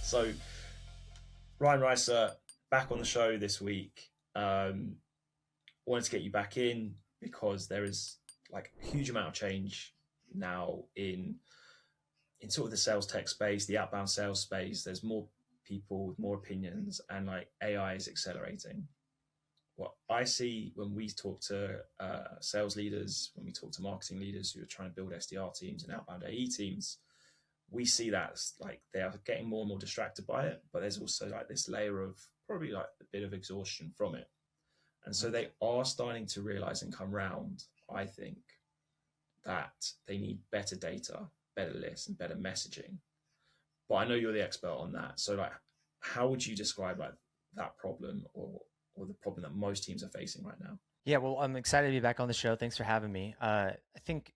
So, Ryan Reisert back on the show this week. Wanted to get you back in because there is like a huge amount of change now in sort of the sales tech space, the outbound sales space. There's more people with more opinions, and like AI is accelerating. What I see when we talk to sales leaders, when we talk to marketing leaders who are trying to build SDR teams and outbound AE teams, we see that like they are getting more and more distracted by it, but there's also like this layer of probably like a bit of exhaustion from it. And so they are starting to realize and come round, I think, that they need better data, better lists, and better messaging. But I know you're the expert on that. So like, how would you describe like that problem or the problem that most teams are facing right now? Yeah, well, I'm excited to be back on the show. Thanks for having me. I think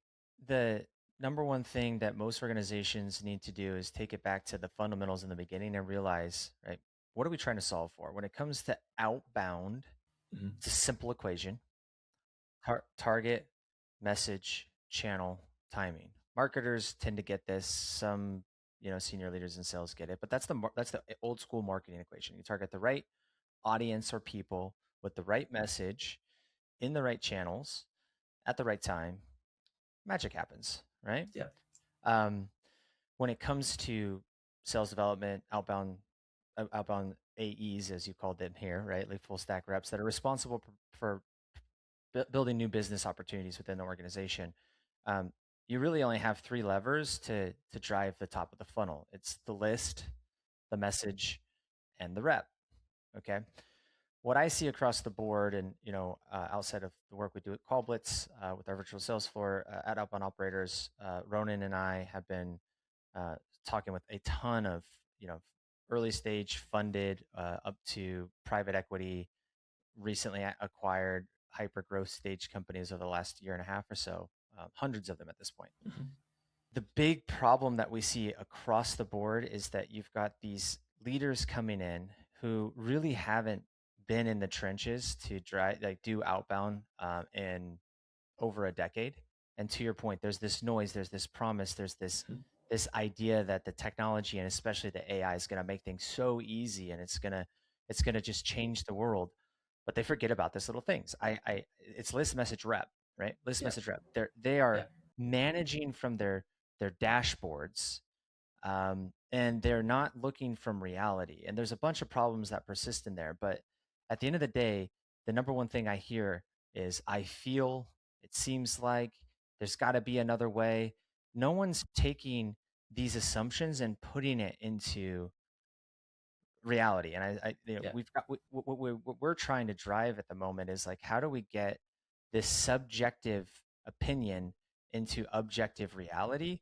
the number one thing that most organizations need to do is take it back to the fundamentals in the beginning and realize, right, what are we trying to solve for? When it comes to outbound, Mm-hmm. it's a simple equation: target, message, channel, timing. Marketers tend to get this. Some, senior leaders in sales get it, but that's the old school marketing equation. You target the right audience or people with the right message in the right channels at the right time, magic happens, right? Yeah. Um, when it comes to sales development, outbound AEs, as you called it here, right? Like full stack reps that are responsible for building new business opportunities within the organization. Um, you really only have three levers to drive the top of the funnel. It's the list, the message, and the rep. Okay. What I see across the board, and outside of the work we do at Callblitz with our virtual sales floor at Outbound Operators, Ronan and I have been talking with a ton of early stage funded up to private equity, recently acquired hyper growth stage companies over the last year and a half or so, hundreds of them at this point. Mm-hmm. The big problem that we see across the board is that you've got these leaders coming in who really haven't been in the trenches to do outbound in over a decade. And to your point, there's this noise, there's this promise, there's this idea that the technology and especially the AI is going to make things so easy and it's gonna just change the world. But they forget about this little things. It's list message rep, right? List Yeah. message rep. They are Yeah. managing from their dashboards, and they're not looking from reality. And there's a bunch of problems that persist in there. But at the end of the day, the number one thing I hear is I feel, it seems like, there's got to be another way. No one's taking these assumptions and putting it into reality. And Yeah. we've got what we're trying to drive at the moment is like, how do we get this subjective opinion into objective reality?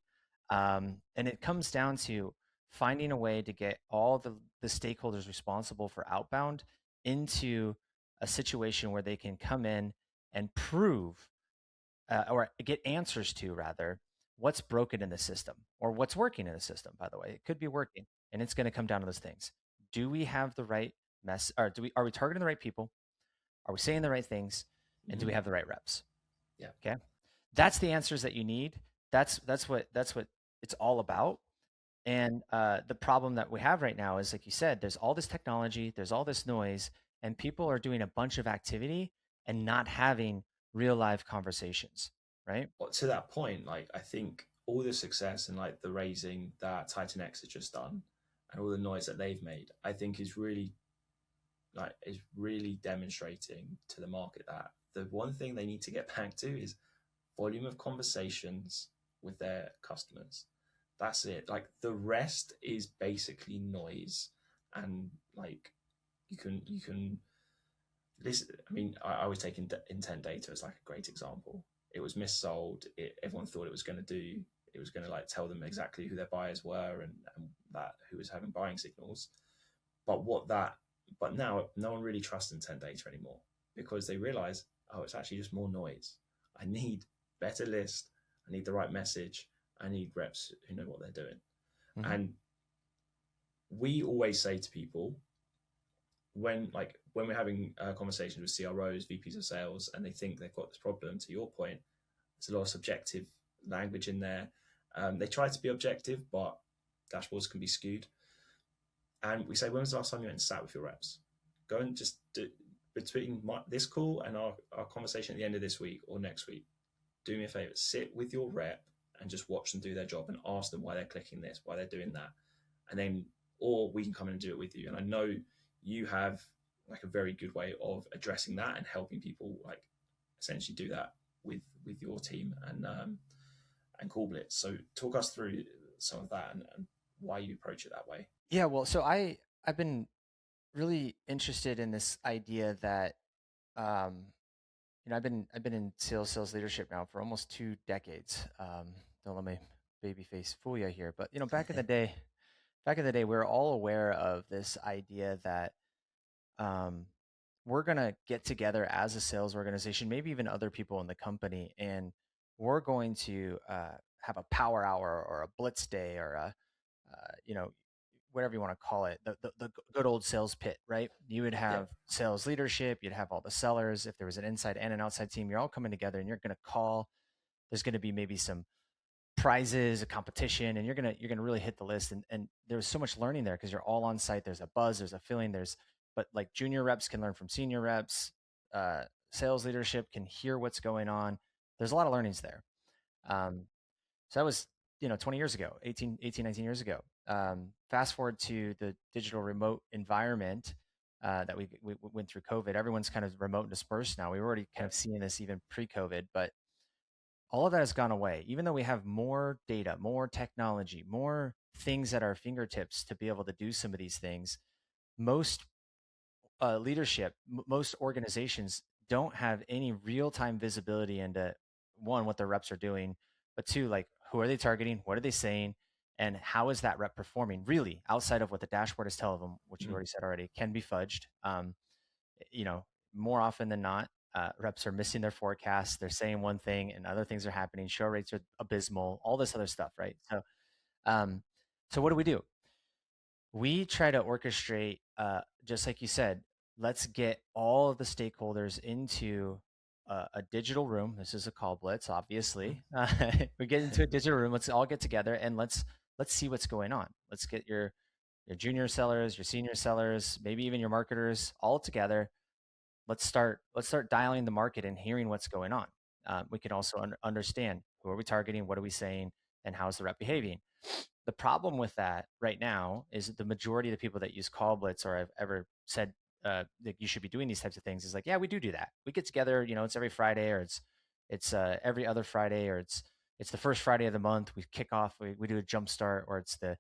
And it comes down to finding a way to get all the stakeholders responsible for outbound into a situation where they can come in and prove or get answers to, rather, what's broken in the system or what's working in the system. By the way, it could be working, and it's going to come down to those things. Do we have the right or are we targeting the right people? Are we saying the right things? And do Mm-hmm. we have the right reps? Yeah. Okay. That's the answers that you need. That's what it's all about. And the problem that we have right now is, like you said, there's all this technology, there's all this noise, and people are doing a bunch of activity and not having real live conversations, right? But to that point, like I think all the success and like the raising that Titan X has just done and all the noise that they've made, I think is really demonstrating to the market that the one thing they need to get back to is volume of conversations with their customers. That's it. Like the rest is basically noise, and like you can listen. I mean, I was taking intent data as like a great example. It was missold. Everyone thought it was going to do. It was going to like tell them exactly who their buyers were and that who was having buying signals. But but now no one really trusts intent data anymore because they realize, oh, it's actually just more noise. I need better list. I need the right message. I need reps who know what they're doing. Mm-hmm. And we always say to people when we're having conversations with CROs, VPs of sales, and they think they've got this problem, to your point, there's a lot of subjective language in there. They try to be objective, but dashboards can be skewed. And we say, when was the last time you went and sat with your reps? Go and just do, between this call and our conversation at the end of this week or next week, do me a favor, sit with your rep and just watch them do their job and ask them why they're clicking this, why they're doing that. And then, or we can come in and do it with you. And I know you have like a very good way of addressing that and helping people like essentially do that with your team and Call Blitz. So talk us through some of that and why you approach it that way. Yeah, well, so I've been really interested in this idea that um, I've been in sales leadership now for almost 2 decades. Don't let my baby face fool you here, but back in the day, we were all aware of this idea that um, we're gonna get together as a sales organization, maybe even other people in the company, and we're going to have a power hour or a blitz day or a whatever you want to call it, the good old sales pit, right? You would Yeah. have sales leadership, you'd have all the sellers. If there was an inside and an outside team, you're all coming together and you're going to call. There's going to be maybe some prizes, a competition, and you're gonna really hit the list. And there's so much learning there because you're all on site. There's a buzz, there's a feeling. But like junior reps can learn from senior reps. Sales leadership can hear what's going on. There's a lot of learnings there. Um, so that was, 20 years ago, 19 years ago. Fast forward to the digital remote environment that we went through COVID. Everyone's kind of remote and dispersed now. We were already kind Yeah. of seeing this even pre-COVID, but all of that has gone away. Even though we have more data, more technology, more things at our fingertips to be able to do some of these things, most leadership, most organizations don't have any real time visibility into one, what their reps are doing, but two, like who are they targeting? What are they saying? And how is that rep performing really outside of what the dashboard is telling them, which you Mm. already said already, can be fudged. You know, more often than not, reps are missing their forecasts. They're saying one thing and other things are happening. Show rates are abysmal, all this other stuff, right? Um, so what do? We try to orchestrate, just like you said, let's get all of the stakeholders into a digital room. This is a call blitz, Mm. obviously. We get into a digital room. Let's all get together and let's see what's going on. Let's get your junior sellers, your senior sellers, maybe even your marketers all together. Let's start dialing the market and hearing what's going on. We can also understand who are we targeting, what are we saying, and how's the rep behaving. The problem with that right now is that the majority of the people that use call blitz or have ever said that you should be doing these types of things is like, yeah, we do that. We get together, it's every Friday or it's every other Friday or it's the first Friday of the month. We kick off, we do a jump start, or it's the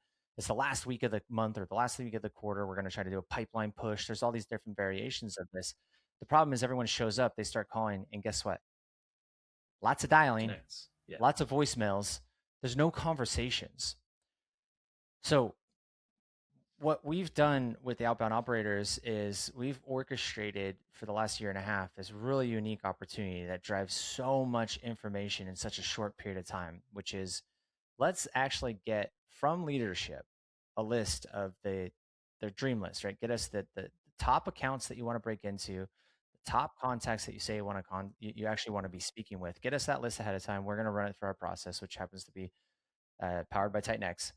last week of the month or the last week of the quarter. We're going to try to do a pipeline push. There's all these different variations of this. The problem is everyone shows up, they start calling, and guess what? Lots of Nothing dialing, connects. Yeah. lots of voicemails. There's no conversations. So what we've done with the outbound operators is we've orchestrated for the last year and a half this really unique opportunity that drives so much information in such a short period of time, which is let's actually get from leadership a list of their dream list, right? Get us the top accounts that you want to break into, the top contacts that you say you actually want to be speaking with. Get us that list ahead of time. We're going to run it through our process, which happens to be powered by Titanx.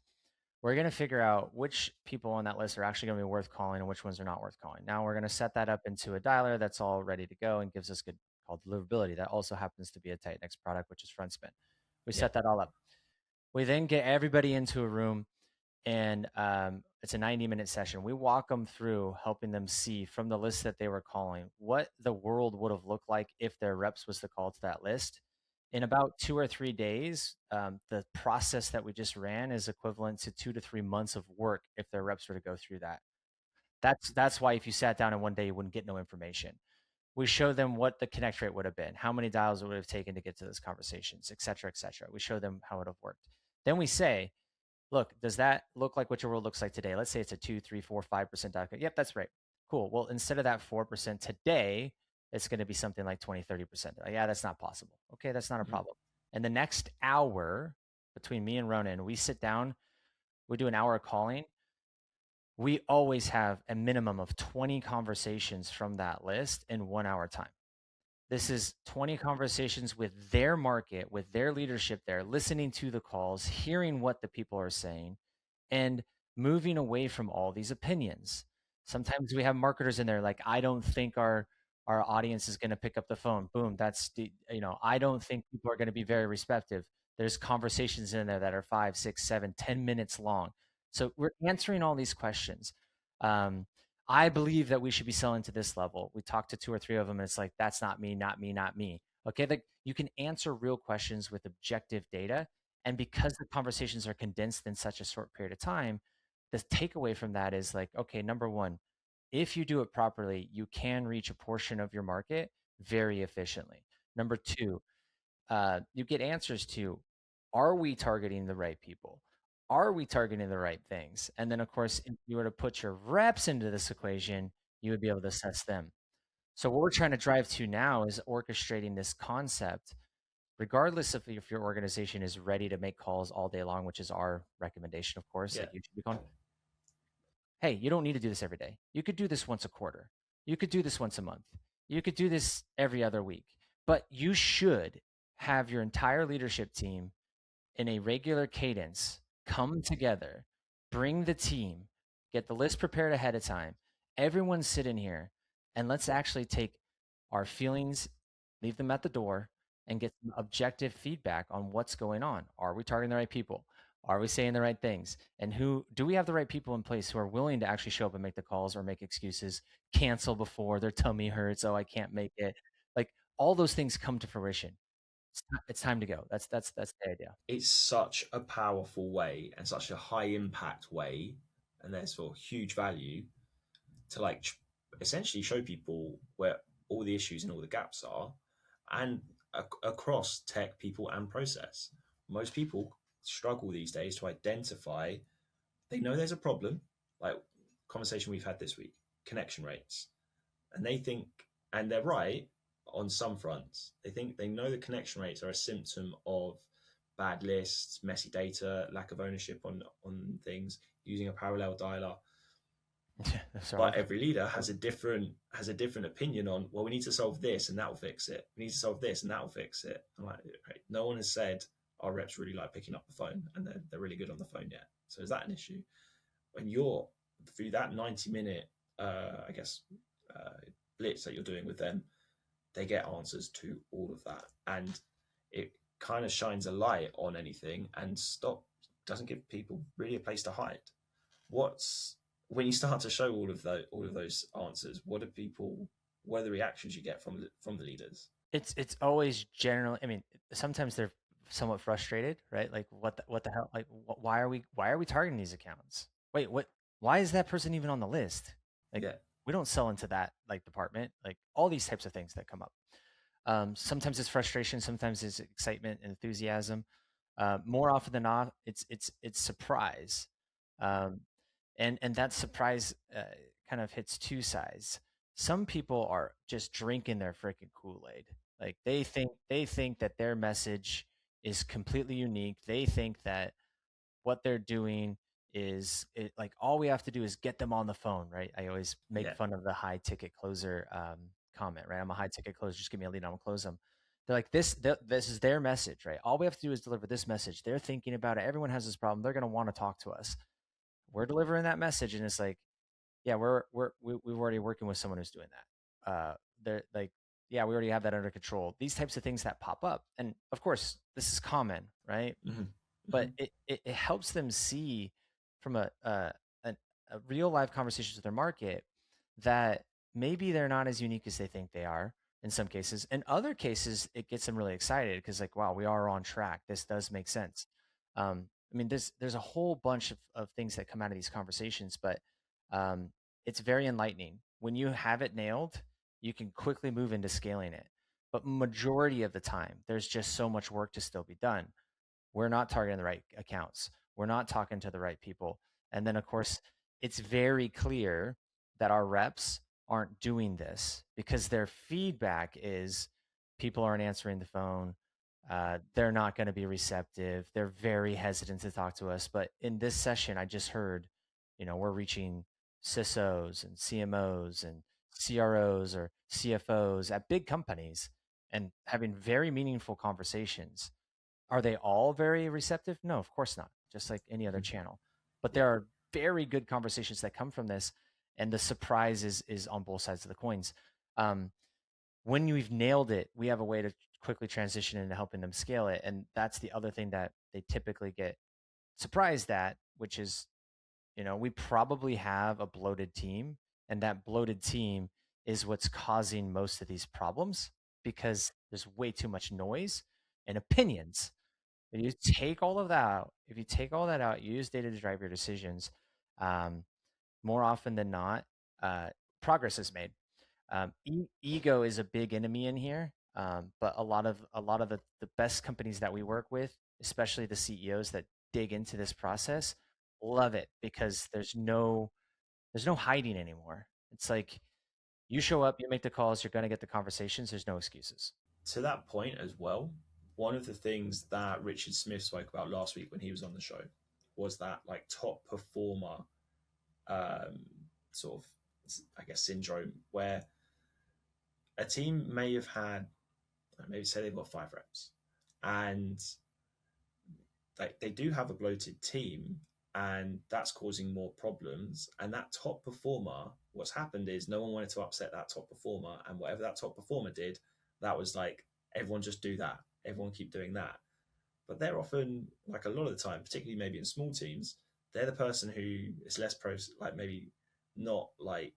We're going to figure out which people on that list are actually going to be worth calling and which ones are not worth calling. Now we're going to set that up into a dialer that's all ready to go and gives us good called deliverability. That also happens to be a Titanx product, which is front spin. We Yeah. set that all up. We then get everybody into a room and it's a 90-minute session. We walk them through helping them see from the list that they were calling what the world would have looked like if their reps was to call to that list. In about 2 or 3 days, the process that we just ran is equivalent to 2 to 3 months of work if their reps were to go through that. That's why if you sat down in one day, you wouldn't get no information. We show them what the connect rate would have been, how many dials it would have taken to get to those conversations, et cetera, et cetera. We show them how it would have worked. Then we say, look, does that look like what your world looks like today? Let's say it's a 2, 3, 4, 5% dial. Yep, that's right. Cool. Well, instead of that 4% today, it's going to be something like 20, 30%. Like, yeah, that's not possible. Okay, that's not a Mm. problem. And the next hour between me and Ronan, we sit down, we do an hour of calling. We always have a minimum of 20 conversations from that list in 1 hour time. This is 20 conversations with their market, with their leadership there, listening to the calls, hearing what the people are saying, and moving away from all these opinions. Sometimes we have marketers in there like, I don't think our audience is going to pick up the phone. Boom, that's the, I don't think people are going to be very receptive. There's conversations in there that are 5, 6, 7, 10 minutes long. So we're answering all these questions. Um, I believe that we should be selling to this level. We talked to 2 or 3 of them, and it's like, that's not me, not me, not me. Okay, like you can answer real questions with objective data. And because the conversations are condensed in such a short period of time, the takeaway from that is like, okay, number one, if you do it properly, you can reach a portion of your market very efficiently. Number two, you get answers to, are we targeting the right people? Are we targeting the right things? And then, of course, if you were to put your reps into this equation, you would be able to assess them. So what we're trying to drive to now is orchestrating this concept, regardless of if your organization is ready to make calls all day long, which is our recommendation, of course, Yeah. like you should be calling. Hey, you don't need to do this every day. You could do this once a quarter. You could do this once a month. You could do this every other week. But you should have your entire leadership team in a regular cadence come together, bring the team, get the list prepared ahead of time. Everyone sit in here and let's actually take our feelings, leave them at the door, and get some objective feedback on what's going on. Are we targeting the right people? Are we saying the right things? And who do we have the right people in place who are willing to actually show up and make the calls or make excuses, cancel before their tummy hurts, oh, I can't make it. Like all those things come to fruition. It's time to go. That's the idea. It's such a powerful way and such a high impact way, and therefore huge value to like essentially show people where all the issues and all the gaps are, and across tech, people, and process. Most people struggle these days to identify. They know there's a problem, like conversation we've had this week, connection rates, and they think, and they're right on some fronts. They think they know the connection rates are a symptom of bad lists, messy data, lack of ownership on things, using a parallel dialer. But every leader has a different opinion on, well, we need to solve this and that will fix it. We need to solve this and that will fix it. I'm like, okay, no one has said our reps really like picking up the phone and they're really good on the phone yet. So is that an issue? When you're through that 90-minute, I guess, blitz that you're doing with them, they get answers to all of that, and it kind of shines a light on anything and doesn't give people really a place to hide. What's when you start to show all of those answers? What are the reactions you get from the leaders? It's always generally. I mean, sometimes they're somewhat frustrated, right? Like, what the hell? Like, why are we targeting these accounts? Wait, what? Why is that person even on the list? Like, Yeah, we don't sell into that like department. Like all these types of things that come up. Sometimes it's frustration, sometimes it's excitement and enthusiasm. More often than not, it's surprise, um, and that surprise kind of hits two sides. Some people are just drinking their freaking Kool-Aid. Like they think that their message is completely unique. They think that what they're doing is like all we have to do is get them on the phone, right? I always make yeah, fun of the high ticket closer comment, right? I'm a high ticket closer. Just give me a lead, I'm gonna close them. They're like this is their message, right? All we have to do is deliver this message. They're thinking about it. Everyone has this problem. They're gonna want to talk to us. We're delivering that message, and it's like, yeah, we've already working with someone who's doing that. They're like, yeah, we already have that under control. These types of things that pop up, and of course, this is common, right? mm-hmm. But Mm-hmm. it helps them see from a real live conversations with their market that maybe they're not as unique as they think they are in some cases. In other cases, it gets them really excited because like, wow, we are on track. This does make sense. I mean, there's a whole bunch of things that come out of these conversations, but um, it's very enlightening. When you have it nailed, you can quickly move into scaling it. But majority of the time, there's just so much work to still be done. We're not targeting the right accounts. We're not talking to the right people. And then, of course, it's very clear that our reps aren't doing this because their feedback is people aren't answering the phone. They're not going to be receptive. They're very hesitant to talk to us. But in this session, I just heard, we're reaching CISOs and CMOs and CROs or CFOs at big companies and having very meaningful conversations. Are they all very receptive? No, of course not. Just like any other channel. But Yeah, there are very good conversations that come from this, and the surprise is on both sides of the coins. Um, when we've nailed it, we have a way to quickly transition into helping them scale it, and that's the other thing that they typically get surprised at, which is, we probably have a bloated team, and that bloated team is what's causing most of these problems because there's way too much noise and opinions. If you take all of that out, if you take all that out, you use data to drive your decisions. Um, More often than not, uh, progress is made. Ego is a big enemy in here, but a lot of the best companies that we work with, especially the CEOs that dig into this process, love it because there's no hiding anymore. It's like you show up, you make the calls, you're going to get the conversations. There's no excuses. To that point as well, one of the things that Richard Smith spoke about last week when he was on the show was that like top performer um, sort of, I guess, syndrome where a team may have had, maybe say they've got 5 reps, and they do have a bloated team, and that's causing more problems. And that top performer, what's happened is no one wanted to upset that top performer, and whatever that top performer did, that was like everyone just do that, everyone keep doing that. But they're often, like a lot of the time, particularly maybe in small teams, they're the person who is less like maybe not like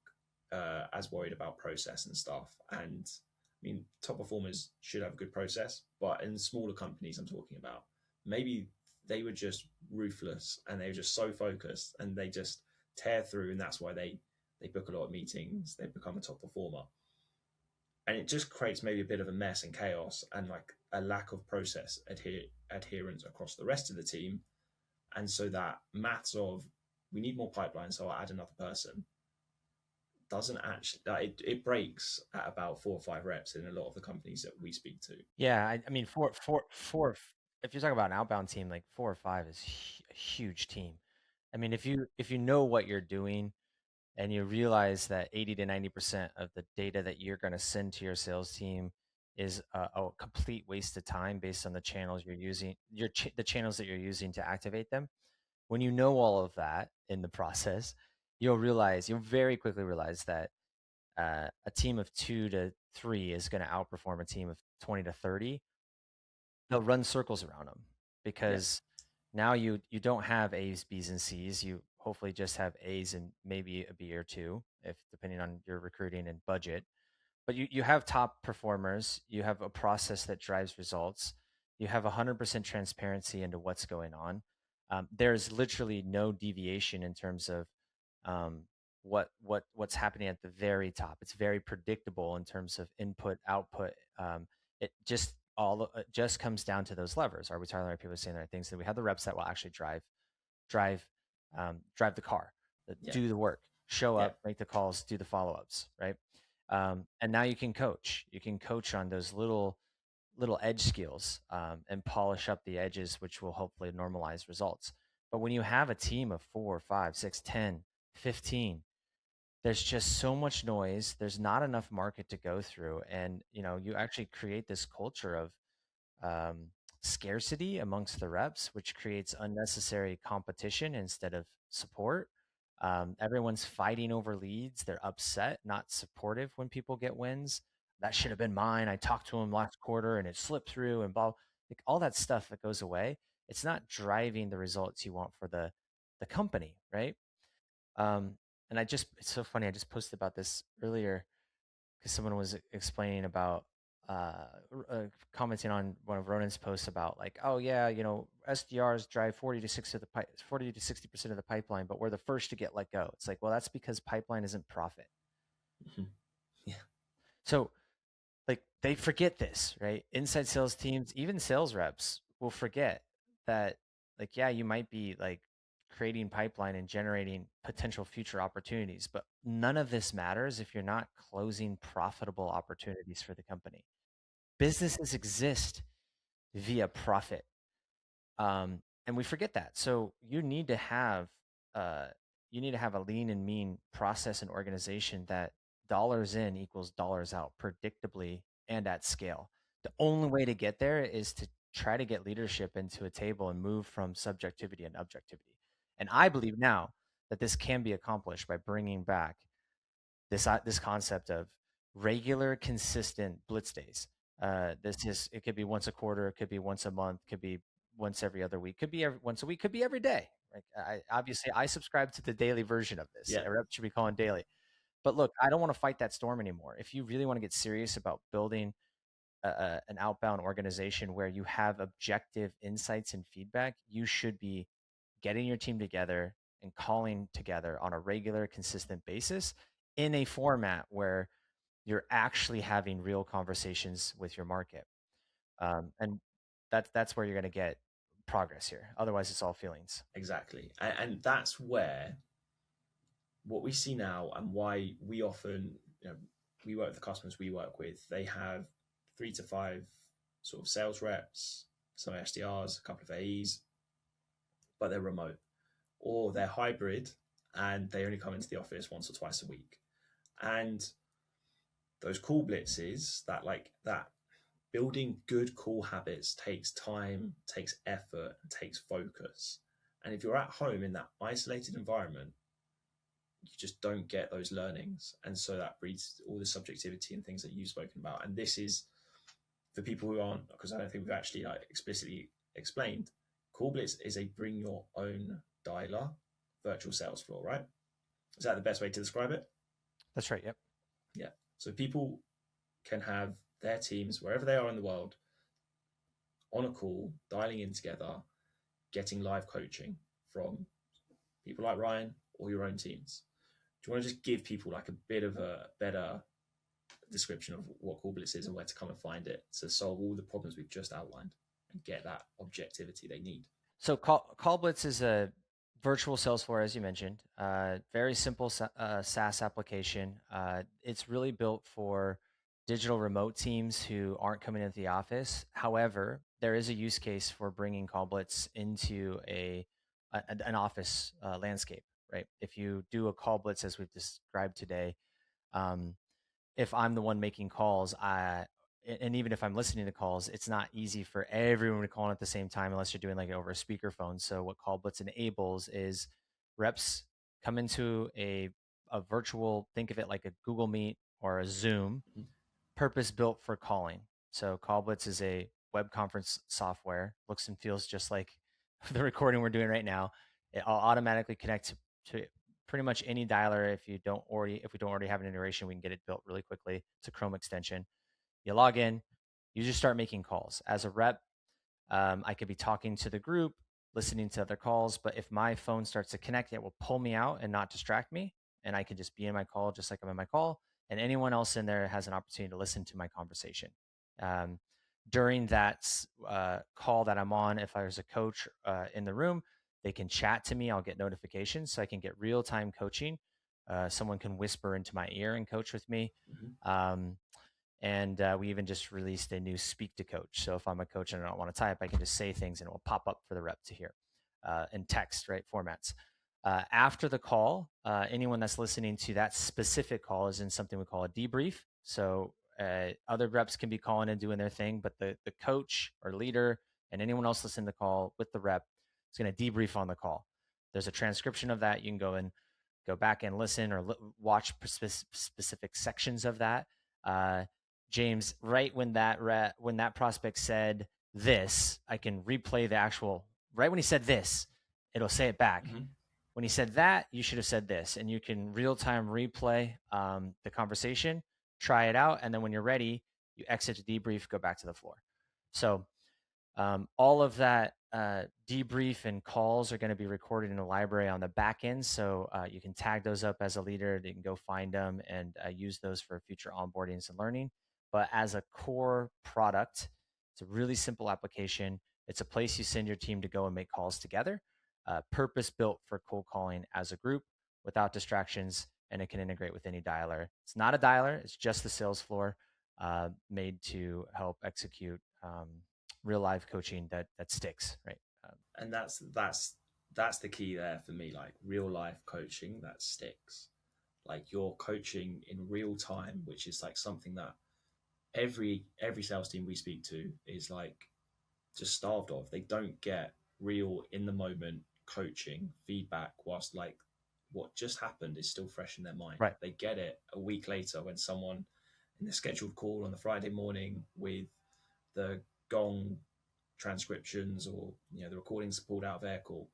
as worried about process and stuff. And I mean, top performers should have a good process, but in smaller companies, I'm talking about, maybe they were just ruthless and they were just so focused and they just tear through, and that's why they book a lot of meetings. They become a top performer, and it just creates maybe a bit of a mess and chaos and like a lack of process adherence across the rest of the team. And so that maths of we need more pipeline, so I'll add another person, doesn't actually, it breaks at about 4 or 5 reps in a lot of the companies that we speak to. Yeah, I mean, if you're talking about an outbound team, like 4 or 5 is a huge team. I mean, if you know what you're doing and you realize that 80 to 90% of the data that you're going to send to your sales team is a complete waste of time based on the channels you're using, the channels that you're using to activate them. When you know all of that in the process, you'll very quickly realize that a team of 2 to 3 is going to outperform a team of 20 to 30. They'll run circles around them Yeah. because now you don't have A's, B's, and C's. You hopefully just have A's and maybe a B or two, if depending on your recruiting and budget. But you have top performers. You have a process that drives results. You have 100% transparency into what's going on. There's literally no deviation in terms of um, what's happening at the very top. It's very predictable in terms of input output. It just comes down to those levers. Are we targeting the right people, saying the right things? That we have the reps that will actually drive drive the car, Yeah. do the work, show Yeah. up, make the calls, do the follow ups, right? And now you can coach. You can coach on those little edge skills and polish up the edges, which will hopefully normalize results. But when you have a team of 4, 5, 6, 10, 15, there's just so much noise. There's not enough market to go through, and you actually create this culture of um, scarcity amongst the reps, which creates unnecessary competition instead of support. Everyone's fighting over leads. They're upset, not supportive when people get wins. That should have been mine. I talked to him last quarter and it slipped through and blah. Like all that stuff that goes away. It's not driving the results you want for the company, right? Um, and it's so funny. I just posted about this earlier because someone was explaining about uh, commenting on one of Ronan's posts about like, oh yeah, SDRs drive 40 to 60% of the pipeline, but we're the first to get let go. It's like, well, that's because pipeline isn't profit. Mhm. Yeah. So like they forget this, right? Inside sales teams, even sales reps will forget that like, yeah, you might be like creating pipeline and generating potential future opportunities, but none of this matters if you're not closing profitable opportunities for the company. Businesses exist via profit. And we forget that. So uh, you need to have a lean and mean process and organization that dollars in equals dollars out predictably and at scale. The only way to get there is to try to get leadership into a table and move from subjectivity and objectivity. And I believe now that this can be accomplished by bringing back this concept of regular, consistent blitz days. It could be once a quarter, it could be once a month, could be once every other week, could be once a week, could be every day. Like I subscribe to the daily version of this. Yeah, A rep should be calling daily. But look, I don't want to fight that storm anymore. If you really want to get serious about building an outbound organization where you have objective insights and feedback, you should be getting your team together and calling together on a regular, consistent basis in a format where you're actually having real conversations with your market. And that's where you're going to get progress here. Otherwise, it's all feelings. exactly. And that's where what we see now and why we often, we work with the customers we work with, they have 3 to 5 sort of sales reps, some SDRs, a couple of AEs, but they're remote or they're hybrid and they only come into the office once or twice a week. And those call blitzes, that building good call habits takes time, takes effort, and takes focus. And if you're at home in that isolated environment, you just don't get those learnings. And so that breeds all the subjectivity and things that you've spoken about. And this is for people who aren't, because I don't think we've actually explicitly explained, Call Blitz is a bring your own dialer virtual sales floor, right? Is that the best way to describe it? That's right. Yep. Yeah. So people can have their teams wherever they are in the world on a call, dialing in together, getting live coaching from people like Ryan or your own teams. Do you want to just give people like a bit of a better description of what Call Blitz is and where to come and find it to solve all the problems we've just outlined and get that objectivity they need? So Call Blitz is a virtual sales floor, as you mentioned. Very simple SaaS application. It's really built for digital remote teams who aren't coming into the office. However, there is a use case for bringing Call Blitz into an office landscape, right? If you do a Call Blitz as we've described today, um, if I'm the one making calls, and even if I'm listening to calls, it's not easy for everyone to call in at the same time unless you're doing like it over a speakerphone. So what Call Blitz enables is reps come into a virtual, think of it like a Google Meet or a Zoom, Mhm. purpose built for calling. So Call Blitz is a web conference software, looks and feels just like the recording we're doing right now. It'll automatically connect to pretty much any dialer. If we don't already have an integration, we can get it built really quickly. It's a Chrome extension. You log in, you just start making calls. As a rep, I could be talking to the group, listening to other calls, but if my phone starts to connect, it will pull me out and not distract me. And I can just be in my call just like I'm in my call. And anyone else in there has an opportunity to listen to my conversation. Um, During that call that I'm on, if there's a coach in the room, they can chat to me. I'll get notifications so I can get real time coaching. Someone can whisper into my ear and coach with me. Mm-hmm. And we even just released a new speak to coach. So if I'm a coach and I don't want to type, I can just say things and it will pop up for the rep to hear in text, right? Formats. After the call, anyone that's listening to that specific call is in something we call a debrief. So other reps can be calling and doing their thing, but the coach or leader and anyone else listening to the call with the rep is going to debrief on the call. There's a transcription of that. You can go back and listen or watch specific sections of that. James, right when that prospect said this, I can replay the actual. Right when he said this, it'll say it back. Mm-hmm. When he said that, you should have said this, and you can real time replay the conversation, try it out, and then when you're ready, you exit the debrief, go back to the floor. So all of that debrief and calls are going to be recorded in a library on the back end. So you can tag those up as a leader. You can go find them and use those for future onboardings and learning. But as a core product, it's a really simple application. It's a place you send your team to go and make calls together, purpose built for cold calling as a group without distractions, and it can integrate with any dialer. It's not a dialer, it's just the sales floor made to help execute real life coaching that sticks, right? And that's the key there for me, like real life coaching that sticks. Like you're coaching in real time, which is like something that every sales team we speak to is like just starved of. They don't get real in the moment coaching feedback whilst like what just happened is still fresh in their mind. Right. They get it a week later when someone in the scheduled call on the Friday morning with the gong transcriptions or the recordings pulled out of their call.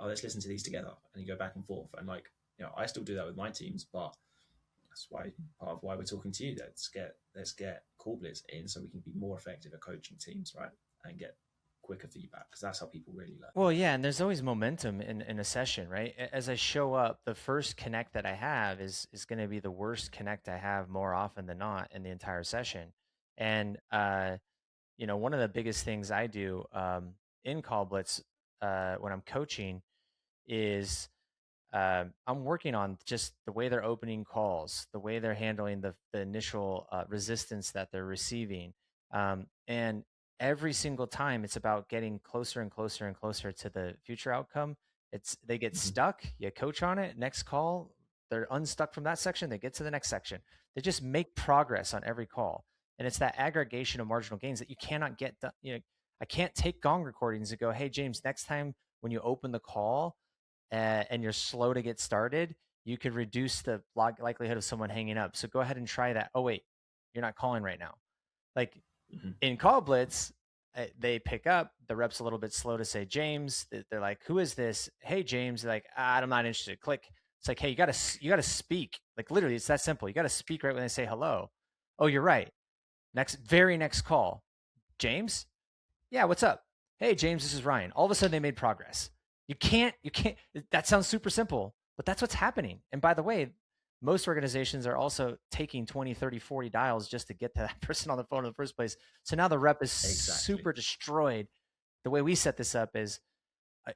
Oh, let's listen to these together, and you go back and forth. And I still do that with my teams, but that's why part of why we're talking to you. Let's get call blitz in so we can be more effective at coaching teams, right? And get quicker feedback, because that's how people really learn. Well, yeah, and there's always momentum in a session, right? As I show up, the first connect that I have is going to be the worst connect I have more often than not in the entire session. And one of the biggest things I do in call blitz when I'm coaching is I'm working on just the way they're opening calls, the way they're handling the initial resistance that they're receiving. And every single time it's about getting closer and closer and closer to the future outcome. They get Mm-hmm. stuck, you coach on it, next call, they're unstuck from that section, they get to the next section. They just make progress on every call. And it's that aggregation of marginal gains that you cannot get done. I can't take gong recordings and go, hey, James, next time when you open the call, and you're slow to get started, you could reduce the likelihood of someone hanging up. So go ahead and try that. Oh, wait, you're not calling right now. Like Mm-hmm. in call blitz, they pick up, the rep's a little bit slow to say James. They're like, who is this? Hey, James. They're like, I'm not interested. Click. It's like, hey, you gotta speak. Like literally, it's that simple. You gotta speak right when they say hello. Oh, you're right. Very next call. James? Yeah, what's up? Hey, James, this is Ryan. All of a sudden they made progress. You can't, that sounds super simple, but that's what's happening. And by the way, most organizations are also taking 20, 30, 40 dials just to get to that person on the phone in the first place. So now the rep is Exactly. super destroyed. The way we set this up is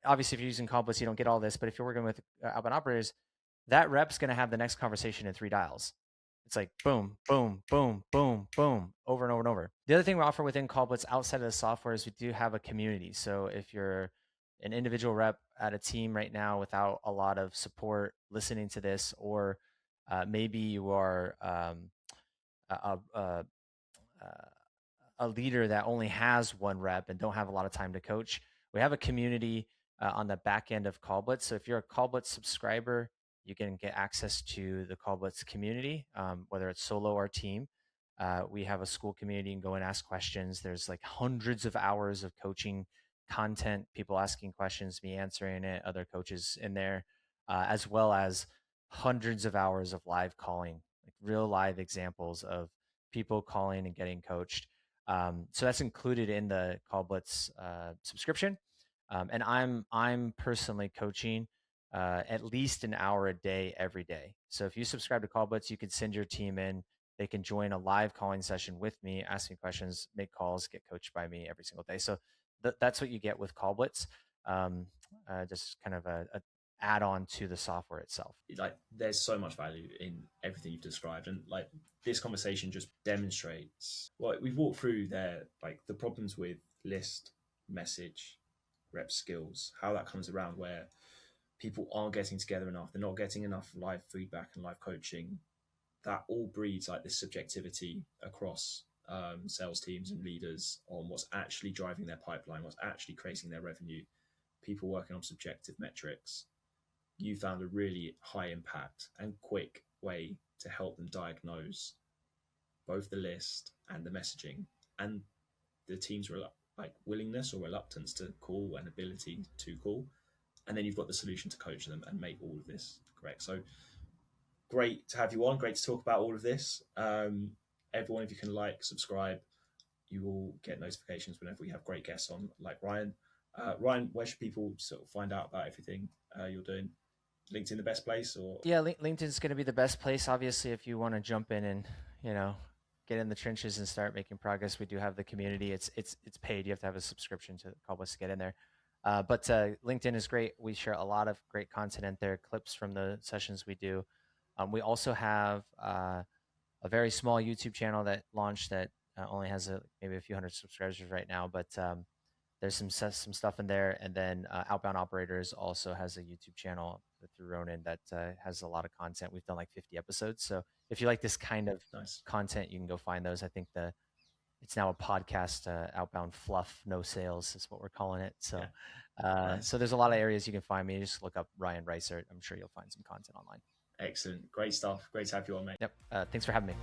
obviously if you're using Complex, you don't get all this, but if you're working with outbound operators, that rep's going to have the next conversation in 3 dials. It's like boom, boom, boom, boom, boom, over and over and over. The other thing we offer within Callblitz outside of the software is we do have a community. So if you're an individual rep at a team right now without a lot of support listening to this, or maybe you are a, a, a leader that only has one rep and don't have a lot of time to coach, we have a community on the back end of Callblitz. So if you're a Callblitz subscriber, you can get access to the Callblitz community, whether it's solo or team. We have a school community and go and ask questions. There's like hundreds of hours of coaching content, people asking questions, me answering it, other coaches in there, as well as hundreds of hours of live calling, like real live examples of people calling and getting coached. So that's included in the Call Blitz subscription. And I'm personally coaching at least an hour a day every day. So if you subscribe to Call Blitz, you can send your team in. They can join a live calling session with me, ask me questions, make calls, get coached by me every single day. So that's what you get with Call Blitz. Just kind of a add on to the software itself. Like there's so much value in everything you've described, and like this conversation just demonstrates what we've walked through there, like the problems with list, message, rep skills, how that comes around where people aren't getting together enough, they're not getting enough live feedback and live coaching. That all breeds like this subjectivity across sales teams and leaders on what's actually driving their pipeline, what's actually creating their revenue. People working on subjective metrics. You found a really high impact and quick way to help them diagnose both the list and the messaging and the team's like willingness or reluctance to call and ability to call. And then you've got the solution to coach them and make all of this correct. So great to have you on. Great to talk about all of this. Everyone, if you can like, subscribe, you will get notifications whenever we have great guests on, like Ryan. Ryan, where should people sort of find out about everything you're doing? LinkedIn the best place, or Yeah, LinkedIn's going to be the best place. Obviously, if you want to jump in and you know get in the trenches and start making progress, we do have the community. It's paid. You have to have a subscription to Callblitz to get in there. But LinkedIn is great. We share a lot of great content in there, clips from the sessions we do. We also have a very small YouTube channel that launched that only has maybe a few hundred subscribers right now, but there's some stuff in there. And then Outbound Operators also has a YouTube channel through Ronan that has a lot of content. We've done like 50 episodes. So if you like this kind of nice. content, you can go find those. I think it's now a podcast, Outbound Fluff, no sales is what we're calling it. So Yeah. Nice. So there's a lot of areas you can find me. Just look up Ryan Reisert. I'm sure you'll find some content online. Excellent. Great stuff. Great to have you on, mate. Yep. Thanks for having me.